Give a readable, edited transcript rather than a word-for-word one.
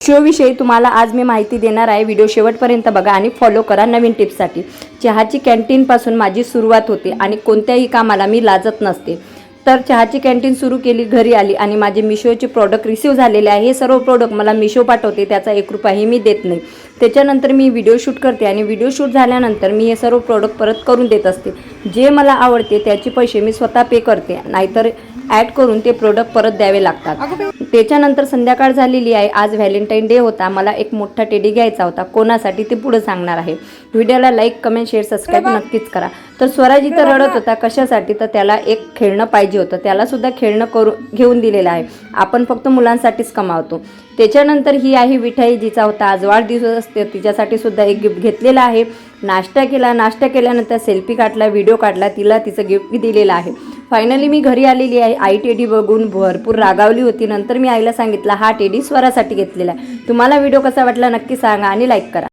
शोविषयी तुम्हाला आज मी माहिती देणार आहे। व्हिडिओ शेवटपर्यंत बघा आणि फॉलो करा नवीन टिप्ससाठी। चहाची कॅन्टीनपासून माझी सुरुवात होते आणि कोणत्याही कामाला मी लाजत नसते। तर चहाची कॅन्टीन सुरू केली, घरी आली आणि माझे मिशोचे प्रोडक्ट रिसीव झालेले आहे। हे सर्व प्रोडक्ट मला मिशो पाठवते, त्याचा 1 रुपयाही मी देत नाही। त्याच्यानंतर मी व्हिडिओ शूट करते आणि व्हिडिओ शूट झाल्यानंतर मी हे सर्व प्रोडक्ट परत करून देत असते। जे मला आवडते त्याचे पैसे मी स्वतः पे करते, नाहीतर ॲड करून ते प्रोडक्ट परत द्यावे लागतात। त्याच्यानंतर संध्याकाळ झालेली आहे। आज व्हॅलेंटाईन डे होता। मला एक मोठा टेडी घ्यायचा होता। कोणासाठी ते पुढे सांगणार आहे। व्हिडिओला लाईक, कमेंट, शेअर, सबस्क्राईब नक्कीच करा। तर स्वराज इथं रडत होता, कशासाठी? तर त्याला एक खेळणं पाहिजे होतं। त्याला सुद्धा खेळणं घेऊन दिलेलं आहे। आपण फक्त मुलांसाठीच कमावतो। त्याच्यानंतर ही आहे विठाई, जिचा होता आज वाढदिवस असते, तिच्यासाठी सुद्धा एक गिफ्ट घेतलेला आहे। नाश्ता केला, नाश्ता केल्यानंतर सेल्फी काढला, व्हिडिओ काढला, तिला तिचं गिफ्ट दिलेलं आहे। फायनली मी घरी आलेली आहे। आई टेडी बघून भरपूर रागावली होती। नंतर मी आईला सांगितलं हा टेडी स्वरासाठी घेतलेला आहे। तुम्हाला व्हिडिओ कसा वाटला नक्की सांगा आणि लाईक करा।